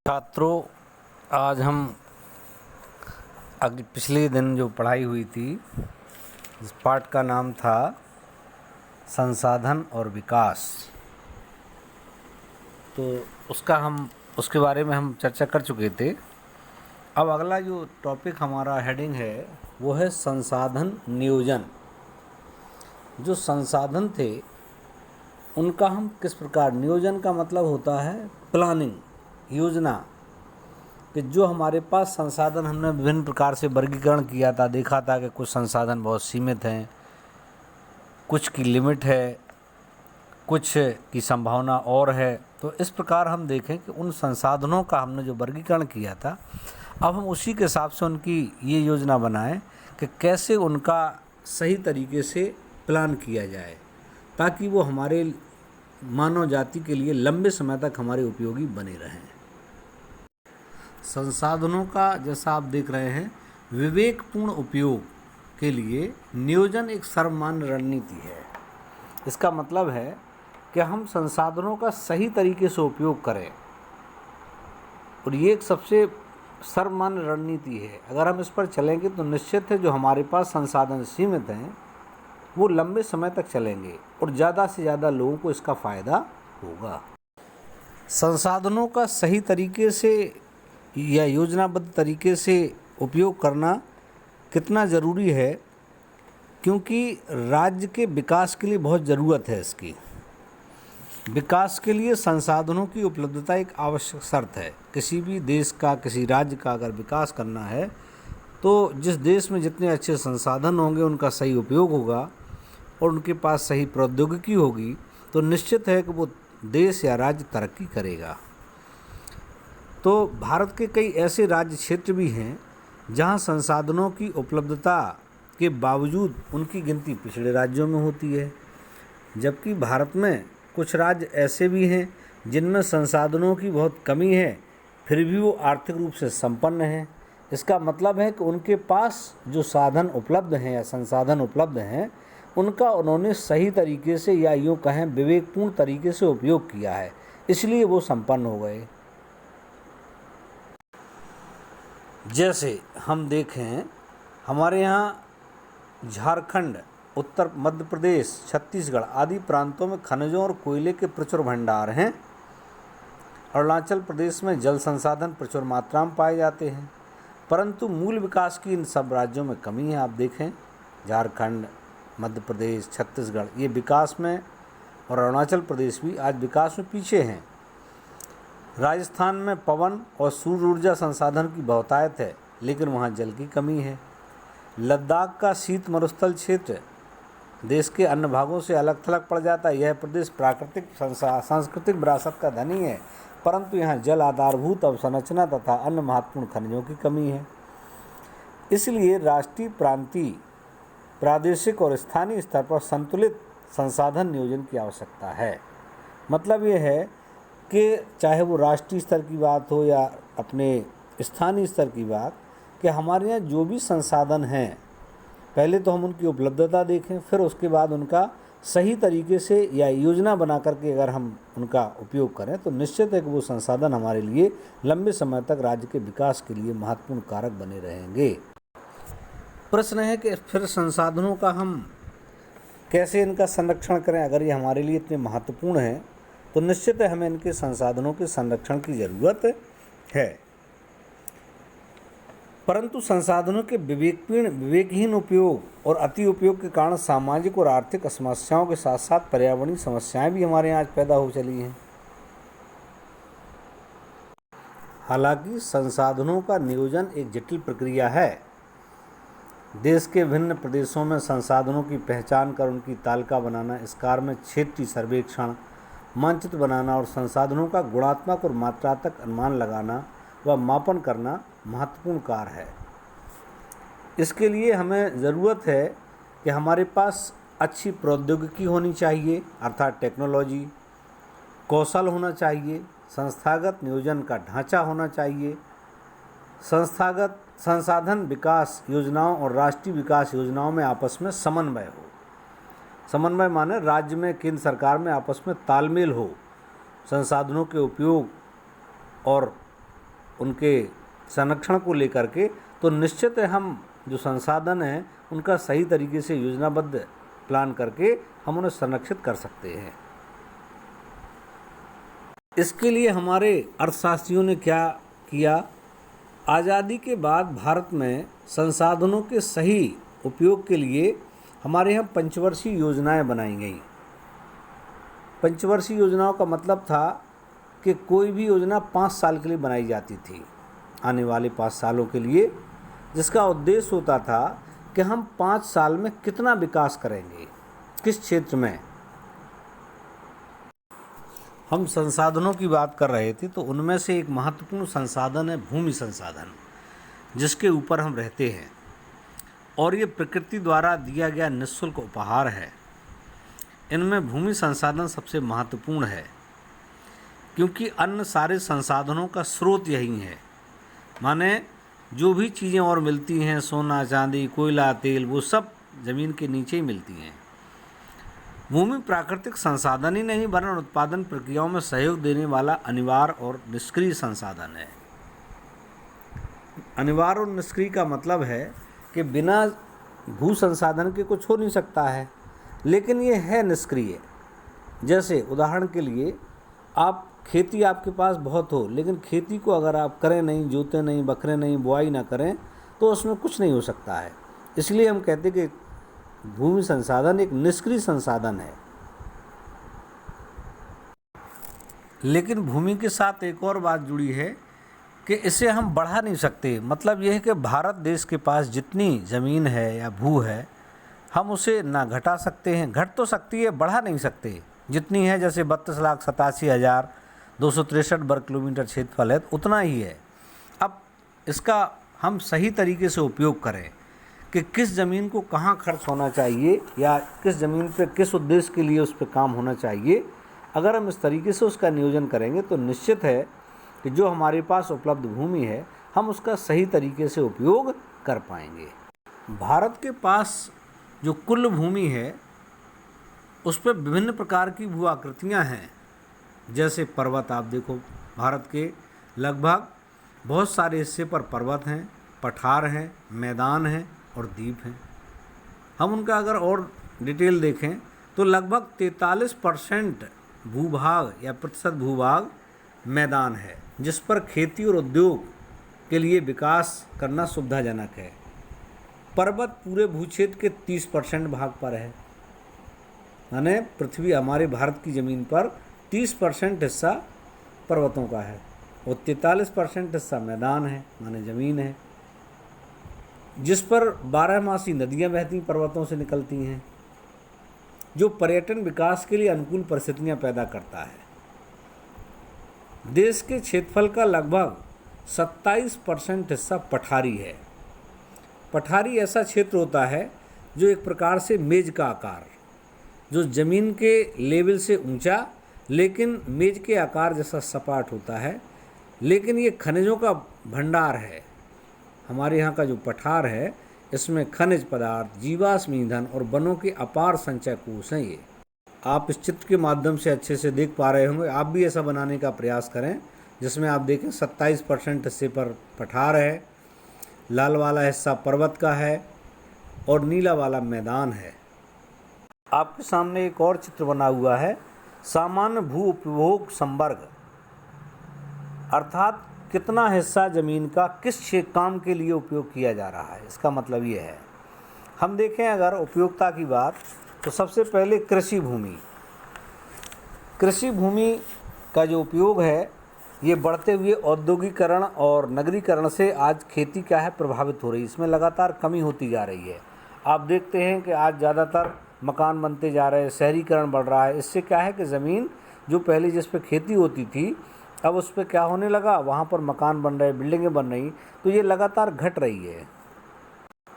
छात्रों, आज हम पिछले दिन जो पढ़ाई हुई थी, इस पाठ का नाम था संसाधन और विकास। तो उसके बारे में हम चर्चा कर चुके थे। अब अगला जो टॉपिक हमारा हेडिंग है वो है संसाधन नियोजन। जो संसाधन थे उनका हम किस प्रकार, नियोजन का मतलब होता है प्लानिंग, योजना, कि जो हमारे पास संसाधन हमने विभिन्न प्रकार से वर्गीकरण किया था, देखा था कि कुछ संसाधन बहुत सीमित हैं, कुछ की लिमिट है, कुछ की संभावना और है। तो इस प्रकार हम देखें कि उन संसाधनों का हमने जो वर्गीकरण किया था, अब हम उसी के हिसाब से उनकी ये योजना बनाएं कि कैसे उनका सही तरीके से प्लान किया जाए, ताकि वो हमारे मानव जाति के लिए लंबे समय तक हमारे उपयोगी बने रहें। संसाधनों का, जैसा आप देख रहे हैं, विवेकपूर्ण उपयोग के लिए नियोजन एक सर्वमान्य रणनीति है। इसका मतलब है कि हम संसाधनों का सही तरीके से उपयोग करें, और ये एक सबसे सर्वमान्य रणनीति है। अगर हम इस पर चलेंगे तो निश्चित है जो हमारे पास संसाधन सीमित हैं वो लंबे समय तक चलेंगे और ज़्यादा से ज़्यादा लोगों को इसका फ़ायदा होगा। संसाधनों का सही तरीके से या योजनाबद्ध तरीके से उपयोग करना कितना ज़रूरी है, क्योंकि राज्य के विकास के लिए बहुत ज़रूरत है। इसकी विकास के लिए संसाधनों की उपलब्धता एक आवश्यक शर्त है। किसी भी देश का, किसी राज्य का अगर विकास करना है तो जिस देश में जितने अच्छे संसाधन होंगे उनका सही उपयोग होगा और उनके पास सही प्रौद्योगिकी होगी, तो निश्चित है कि वो देश या राज्य तरक्की करेगा। तो भारत के कई ऐसे राज्य क्षेत्र भी हैं जहां संसाधनों की उपलब्धता के बावजूद उनकी गिनती पिछड़े राज्यों में होती है, जबकि भारत में कुछ राज्य ऐसे भी हैं जिनमें संसाधनों की बहुत कमी है, फिर भी वो आर्थिक रूप से संपन्न हैं। इसका मतलब है कि उनके पास जो साधन उपलब्ध हैं या संसाधन उपलब्ध हैं उनका उन्होंने सही तरीके से, या यूँ कहें विवेकपूर्ण तरीके से उपयोग किया है, इसलिए वो संपन्न हो गए। जैसे हम देखें, हमारे यहाँ झारखंड, उत्तर मध्य प्रदेश, छत्तीसगढ़ आदि प्रांतों में खनिजों और कोयले के प्रचुर भंडार हैं। अरुणाचल प्रदेश में जल संसाधन प्रचुर मात्रा में पाए जाते हैं, परंतु मूल विकास की इन सब राज्यों में कमी है। आप देखें, झारखंड, मध्य प्रदेश, छत्तीसगढ़ ये विकास में, और अरुणाचल प्रदेश भी आज विकास में पीछे हैं। राजस्थान में पवन और सूर्य ऊर्जा संसाधन की बहुतायत है, लेकिन वहाँ जल की कमी है। लद्दाख का शीत मरुस्थल क्षेत्र देश के अन्य भागों से अलग थलग पड़ जाता है। यह प्रदेश प्राकृतिक सांस्कृतिक विरासत का धनी है, परंतु यहाँ जल आधारभूत अवसंरचना तथा अन्य महत्वपूर्ण खनिजों की कमी है। इसलिए राष्ट्रीय, प्रांतीय, प्रादेशिक और स्थानीय स्तर पर संतुलित संसाधन नियोजन की आवश्यकता है। मतलब ये है कि चाहे वो राष्ट्रीय स्तर की बात हो या अपने स्थानीय स्तर की बात, कि हमारे यहाँ जो भी संसाधन हैं पहले तो हम उनकी उपलब्धता देखें, फिर उसके बाद उनका सही तरीके से या योजना बना करके अगर हम उनका उपयोग करें तो निश्चित है कि वो संसाधन हमारे लिए लंबे समय तक राज्य के विकास के लिए महत्वपूर्ण कारक बने रहेंगे। प्रश्न है कि फिर संसाधनों का हम कैसे इनका संरक्षण करें। अगर ये हमारे लिए इतने महत्वपूर्ण हैं तो निश्चित है हमें इनके संसाधनों के संरक्षण की ज़रूरत है, परंतु संसाधनों के विवेकहीन उपयोग और अति उपयोग के कारण सामाजिक और आर्थिक समस्याओं के साथ साथ पर्यावरणीय समस्याएं भी हमारे यहाँ आज पैदा हो चली हैं। हालांकि संसाधनों का नियोजन एक जटिल प्रक्रिया है। देश के विभिन्न प्रदेशों में संसाधनों की पहचान कर उनकी तालिका बनाना, इस कार्य में क्षेत्रीय सर्वेक्षण, मानचित्र बनाना और संसाधनों का गुणात्मक और मात्रात्मक अनुमान लगाना व मापन करना महत्वपूर्ण कार्य है। इसके लिए हमें ज़रूरत है कि हमारे पास अच्छी प्रौद्योगिकी होनी चाहिए, अर्थात टेक्नोलॉजी, कौशल होना चाहिए, संस्थागत नियोजन का ढांचा होना चाहिए, संस्थागत संसाधन विकास योजनाओं और राष्ट्रीय विकास योजनाओं में आपस में समन्वय हो। समन्वय माने राज्य में, केंद्र सरकार में आपस में तालमेल हो, संसाधनों के उपयोग और उनके संरक्षण को लेकर के, तो निश्चित है हम जो संसाधन हैं उनका सही तरीके से योजनाबद्ध प्लान करके हम उन्हें संरक्षित कर सकते हैं। इसके लिए हमारे अर्थशास्त्रियों ने क्या किया, आज़ादी के बाद भारत में संसाधनों के सही उपयोग के लिए हमारे यहाँ पंचवर्षीय योजनाएं बनाई गई। पंचवर्षीय योजनाओं का मतलब था कि कोई भी योजना 5 साल के लिए बनाई जाती थी, आने वाले 5 सालों के लिए, जिसका उद्देश्य होता था कि हम 5 साल में कितना विकास करेंगे, किस क्षेत्र में। हम संसाधनों की बात कर रहे थे, तो उनमें से एक महत्वपूर्ण संसाधन है भूमि संसाधन, जिसके ऊपर हम रहते हैं, और ये प्रकृति द्वारा दिया गया निःशुल्क उपहार है। इनमें भूमि संसाधन सबसे महत्वपूर्ण है, क्योंकि अन्य सारे संसाधनों का स्रोत यही है। माने जो भी चीज़ें और मिलती हैं, सोना चांदी कोयला तेल, वो सब ज़मीन के नीचे ही मिलती हैं। भूमि प्राकृतिक संसाधन ही नहीं, वरन उत्पादन प्रक्रियाओं में सहयोग देने वाला अनिवार्य और निष्क्रिय संसाधन है। अनिवार्य और निष्क्रिय का मतलब है कि बिना भू संसाधन के कुछ हो नहीं सकता है, लेकिन ये है निष्क्रिय। जैसे उदाहरण के लिए, आप खेती आपके पास बहुत हो, लेकिन खेती को अगर आप करें नहीं, जोतें नहीं, बखरें नहीं, बुआई ना करें, तो उसमें कुछ नहीं हो सकता है। इसलिए हम कहते हैं कि भूमि संसाधन एक निष्क्रिय संसाधन है। लेकिन भूमि के साथ एक और बात जुड़ी है कि इसे हम बढ़ा नहीं सकते। मतलब यह है कि भारत देश के पास जितनी ज़मीन है या भू है, हम उसे ना घटा सकते हैं, घट तो सकती है, बढ़ा नहीं सकते। जितनी है, जैसे 32,87,263 वर्ग किलोमीटर क्षेत्रफल है, उतना ही है। अब इसका हम सही तरीके से उपयोग करें कि किस ज़मीन को कहाँ खर्च होना चाहिए या किस ज़मीन पे किस उद्देश्य के लिए उस पर काम होना चाहिए। अगर हम इस तरीके से उसका नियोजन करेंगे तो निश्चित है कि जो हमारे पास उपलब्ध भूमि है, हम उसका सही तरीके से उपयोग कर पाएंगे। भारत के पास जो कुल भूमि है, उस पर विभिन्न प्रकार की भू आकृतियाँ हैं। जैसे पर्वत, आप देखो, भारत के लगभग बहुत सारे हिस्से पर पर्वत हैं, पठार हैं, मैदान हैं और द्वीप हैं। हम उनका अगर और डिटेल देखें तो लगभग 43% भूभाग या प्रतिशत भूभाग मैदान है, जिस पर खेती और उद्योग के लिए विकास करना सुविधाजनक है। पर्वत पूरे भूक्षेत्र के 30% भाग पर है, माने पृथ्वी, हमारे भारत की ज़मीन पर 30% हिस्सा पर्वतों का है और 43% हिस्सा मैदान है, माने ज़मीन है, जिस पर 12मासी नदियाँ बहती पर्वतों से निकलती हैं, जो पर्यटन विकास के लिए अनुकूल परिस्थितियाँ पैदा करता है। देश के क्षेत्रफल का लगभग 27% हिस्सा पठारी है। पठारी ऐसा क्षेत्र होता है जो एक प्रकार से मेज का आकार, जो ज़मीन के लेवल से ऊंचा लेकिन मेज के आकार जैसा सपाट होता है, लेकिन ये खनिजों का भंडार है। हमारे यहाँ का जो पठार है, इसमें खनिज पदार्थ, जीवाश्म ईंधन और वनों के अपार संचय कोष हैं। ये आप इस चित्र के माध्यम से अच्छे से देख पा रहे होंगे। आप भी ऐसा बनाने का प्रयास करें जिसमें आप देखें 27% हिस्से पर पठार है, लाल वाला हिस्सा पर्वत का है और नीला वाला मैदान है। आपके सामने एक और चित्र बना हुआ है, सामान्य भू उपभोग संवर्ग, अर्थात कितना हिस्सा ज़मीन का किस काम के लिए उपयोग किया जा रहा है। इसका मतलब ये है, हम देखें अगर उपयोगिता की बात, तो सबसे पहले कृषि भूमि। कृषि भूमि का जो उपयोग है, ये बढ़ते हुए औद्योगिकरण और नगरीकरण से आज खेती क्या है प्रभावित हो रही है। इसमें लगातार कमी होती जा रही है। आप देखते हैं कि आज ज़्यादातर मकान बनते जा रहे हैं, शहरीकरण बढ़ रहा है। इससे क्या है कि ज़मीन जो पहले जिस पर खेती होती थी, अब उस पर क्या होने लगा, वहाँ पर मकान बन रहे, बिल्डिंगें बन रही, तो ये लगातार घट रही है।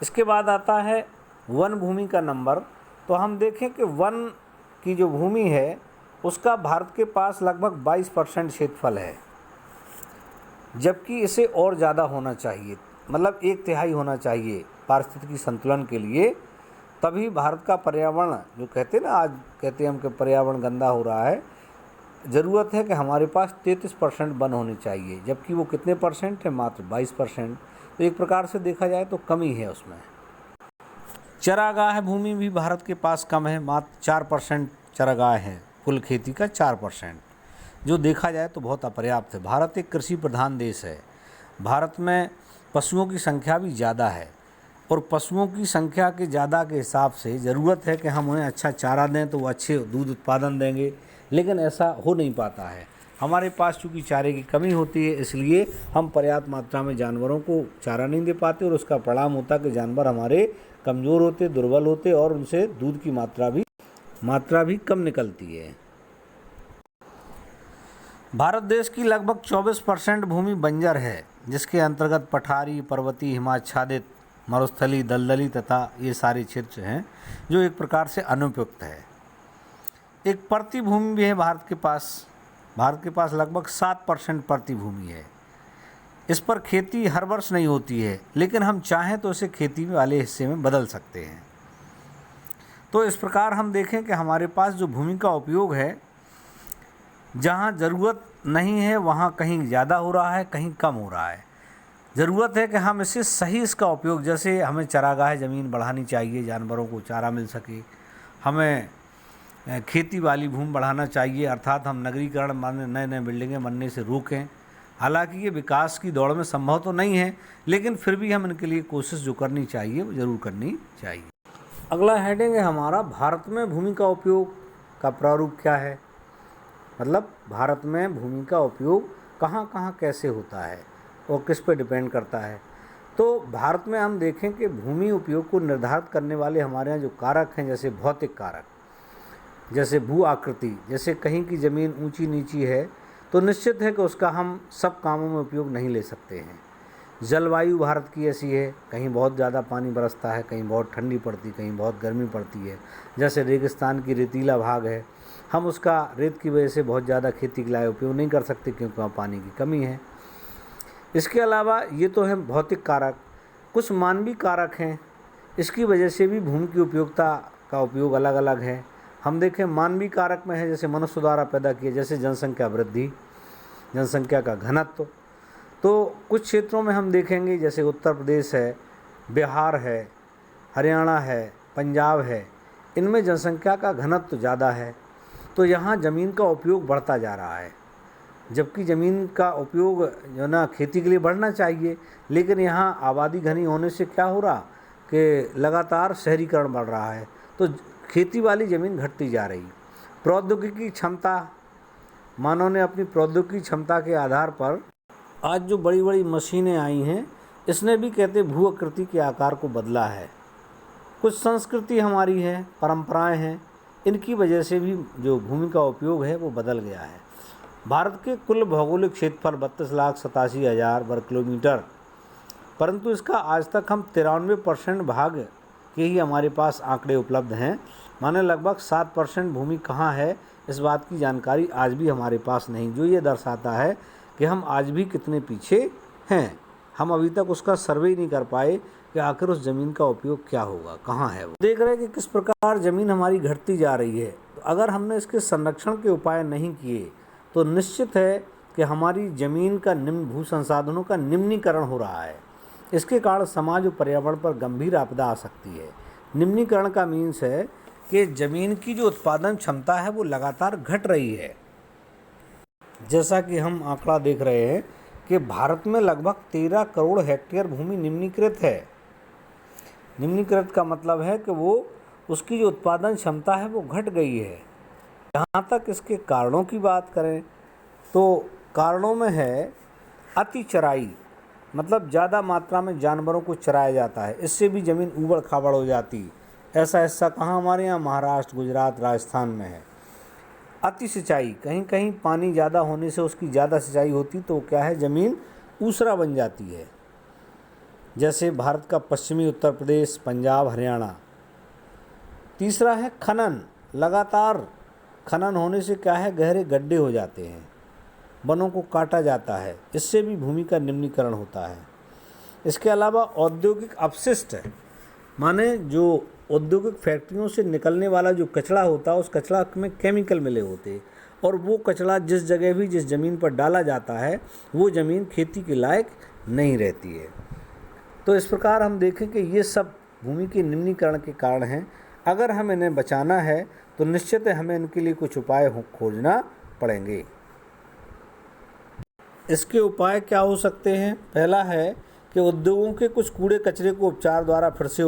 इसके बाद आता है वन भूमि का नंबर। तो हम देखें कि वन की जो भूमि है, उसका भारत के पास लगभग 22% क्षेत्रफल है, जबकि इसे और ज़्यादा होना चाहिए, मतलब 1/3 होना चाहिए पारिस्थितिकी संतुलन के लिए। तभी भारत का पर्यावरण, जो कहते हैं ना, आज कहते हैं हम कि पर्यावरण गंदा हो रहा है, ज़रूरत है कि हमारे पास 33% वन होने चाहिए, जबकि वो कितने परसेंट है? मात्र 22%। तो एक प्रकार से देखा जाए तो कमी है उसमें। चरागाह भूमि भी भारत के पास कम है, मात्र 4% चरागाह है, कुल खेती का 4%, जो देखा जाए तो बहुत अपर्याप्त है। भारत एक कृषि प्रधान देश है। भारत में पशुओं की संख्या भी ज़्यादा है, और पशुओं की संख्या के ज़्यादा के हिसाब से ज़रूरत है कि हम उन्हें अच्छा चारा दें तो वो अच्छे दूध उत्पादन देंगे, लेकिन ऐसा हो नहीं पाता है। हमारे पास चूँकि चारे की कमी होती है, इसलिए हम पर्याप्त मात्रा में जानवरों को चारा नहीं दे पाते, और उसका परिणाम होता है कि जानवर हमारे कमज़ोर होते, दुर्बल होते, और उनसे दूध की मात्रा भी कम निकलती है। भारत देश की लगभग 24% भूमि बंजर है, जिसके अंतर्गत पठारी, पर्वतीय, हिमाच्छादित, मरुस्थली, दलदली तथा ये सारे क्षेत्र हैं, जो एक प्रकार से अनुपयुक्त है। एक परती भूमि भी है भारत के पास लगभग 7% परती भूमि है। इस पर खेती हर वर्ष नहीं होती है, लेकिन हम चाहें तो इसे खेती वाले हिस्से में बदल सकते हैं। तो इस प्रकार हम देखें कि हमारे पास जो भूमि का उपयोग है, जहाँ ज़रूरत नहीं है वहाँ कहीं ज़्यादा हो रहा है, कहीं कम हो रहा है। ज़रूरत है कि हम इसका उपयोग, जैसे हमें चरागाह ज़मीन बढ़ानी चाहिए, जानवरों को चारा मिल सके, हमें खेती वाली भूमि बढ़ाना चाहिए, अर्थात हम नगरीकरण नए नए बिल्डिंगें बनने से रोकें। हालांकि ये विकास की दौड़ में संभव तो नहीं है, लेकिन फिर भी हम इनके लिए कोशिश जो करनी चाहिए वो ज़रूर करनी चाहिए। अगला हेडिंग है हमारा, भारत में भूमि का उपयोग का प्रारूप क्या है। मतलब भारत में भूमि का उपयोग कहाँ कहाँ कैसे होता है और किस पर डिपेंड करता है। तो भारत में हम देखें कि भूमि उपयोग को निर्धारित करने वाले हमारे यहाँ जो कारक हैं, जैसे भौतिक कारक, जैसे भू आकृति, जैसे कहीं की ज़मीन ऊंची नीची है तो निश्चित है कि उसका हम सब कामों में उपयोग नहीं ले सकते हैं। जलवायु भारत की ऐसी है, कहीं बहुत ज़्यादा पानी बरसता है, कहीं बहुत ठंडी पड़ती, कहीं बहुत गर्मी पड़ती है। जैसे रेगिस्तान की रेतीला भाग है, हम उसका रेत की वजह से बहुत ज़्यादा खेती के लिए उपयोग नहीं कर सकते, क्योंकि वहाँ पानी की कमी है। इसके अलावा ये तो है भौतिक कारक, कुछ मानवीय कारक हैं, इसकी वजह से भी भूमि की उपयोगिता का उपयोग अलग अलग है। हम देखें मानवीय कारक में है, जैसे मनुष्य द्वारा पैदा किए, जैसे जनसंख्या वृद्धि, जनसंख्या का घनत्व। तो कुछ क्षेत्रों में हम देखेंगे, जैसे उत्तर प्रदेश है, बिहार है, हरियाणा है, पंजाब है, इनमें जनसंख्या का घनत्व ज़्यादा है, तो यहाँ ज़मीन का उपयोग बढ़ता जा रहा है। जबकि ज़मीन का उपयोग जो ना खेती के लिए बढ़ना चाहिए, लेकिन यहाँ आबादी घनी होने से क्या हो रहा कि लगातार शहरीकरण बढ़ रहा है, तो खेती वाली ज़मीन घटती जा रही। प्रौद्योगिकी क्षमता, मानव ने अपनी प्रौद्योगिकी क्षमता के आधार पर आज जो बड़ी बड़ी मशीनें आई हैं, इसने भी कहते भू आकृति के आकार को बदला है। कुछ संस्कृति हमारी है, परंपराएं हैं, इनकी वजह से भी जो भूमि का उपयोग है वो बदल गया है। भारत के कुल भौगोलिक क्षेत्रफल 32,87,000 वर्ग किलोमीटर, परंतु इसका आज तक हम 93% भाग के ही हमारे पास आंकड़े उपलब्ध हैं। माने लगभग 7% भूमि कहाँ है, इस बात की जानकारी आज भी हमारे पास नहीं, जो ये दर्शाता है कि हम आज भी कितने पीछे हैं। हम अभी तक उसका सर्वे ही नहीं कर पाए कि आखिर उस ज़मीन का उपयोग क्या होगा, कहाँ है वो। देख रहे हैं कि किस प्रकार ज़मीन हमारी घटती जा रही है। तो अगर हमने इसके संरक्षण के उपाय नहीं किए तो निश्चित है कि हमारी ज़मीन का भू संसाधनों का निम्नीकरण हो रहा है। इसके कारण समाज और पर्यावरण पर गंभीर आपदा आ सकती है। निम्नीकरण का मीन्स है कि ज़मीन की जो उत्पादन क्षमता है वो लगातार घट रही है। जैसा कि हम आंकड़ा देख रहे हैं कि भारत में लगभग 13 करोड़ हेक्टेयर भूमि निम्नीकृत है। निम्नीकृत का मतलब है कि वो उसकी जो उत्पादन क्षमता है वो घट गई है। जहाँ तक इसके कारणों की बात करें तो कारणों में है अति चराई, मतलब ज़्यादा मात्रा में जानवरों को चराया जाता है, इससे भी ज़मीन ऊबड़ खाबड़ हो जाती। ऐसा हिस्सा कहाँ हमारे यहाँ महाराष्ट्र, गुजरात, राजस्थान में है। अति सिंचाई, कहीं कहीं पानी ज़्यादा होने से उसकी ज़्यादा सिंचाई होती तो क्या है, ज़मीन ऊसरा बन जाती है। जैसे भारत का पश्चिमी उत्तर प्रदेश, पंजाब, हरियाणा। तीसरा है खनन, लगातार खनन होने से क्या है, गहरे गड्ढे हो जाते हैं, वनों को काटा जाता है, इससे भी भूमि का निम्नीकरण होता है। इसके अलावा औद्योगिक अपशिष्ट, माने जो औद्योगिक फैक्ट्रियों से निकलने वाला जो कचरा होता है, उस कचरा में केमिकल मिले होते, और वो कचरा जिस जगह भी जिस ज़मीन पर डाला जाता है वो ज़मीन खेती के लायक नहीं रहती है। तो इस प्रकार हम देखें कि ये सब भूमि के निम्नीकरण के कारण हैं। अगर हम इन्हें बचाना है तो निश्चित है हमें इनके लिए कुछ उपाय खोजना पड़ेंगे। इसके उपाय क्या हो सकते हैं? पहला है कि उद्योगों के कुछ कूड़े कचरे को उपचार द्वारा फिर से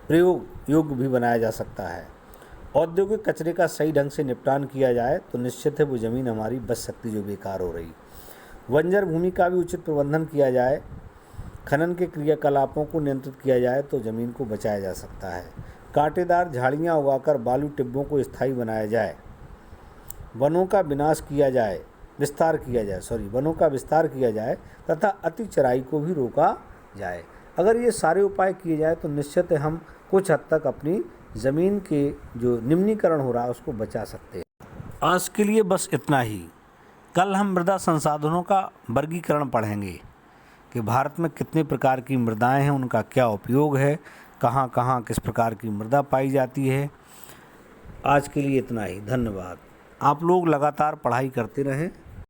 प्रयोग योग्य भी बनाया जा सकता है। औद्योगिक कचरे का सही ढंग से निपटान किया जाए तो निश्चित है वो ज़मीन हमारी बच सकती जो बेकार हो रही। बंजर भूमि का भी उचित प्रबंधन किया जाए, खनन के क्रियाकलापों को नियंत्रित किया जाए तो ज़मीन को बचाया जा सकता है। कांटेदार झाड़ियाँ उगाकर बालू टिब्बों को स्थायी बनाया जाए, वनों का विस्तार किया जाए तथा अति चराई को भी रोका जाए। अगर ये सारे उपाय किए जाए तो निश्चित है हम कुछ हद तक अपनी ज़मीन के जो निम्नीकरण हो रहा है उसको बचा सकते हैं। आज के लिए बस इतना ही। कल हम मृदा संसाधनों का वर्गीकरण पढ़ेंगे कि भारत में कितने प्रकार की मृदाएं हैं, उनका क्या उपयोग है, कहाँ कहाँ किस प्रकार की मृदा पाई जाती है। आज के लिए इतना ही। धन्यवाद। आप लोग लगातार पढ़ाई करते रहें।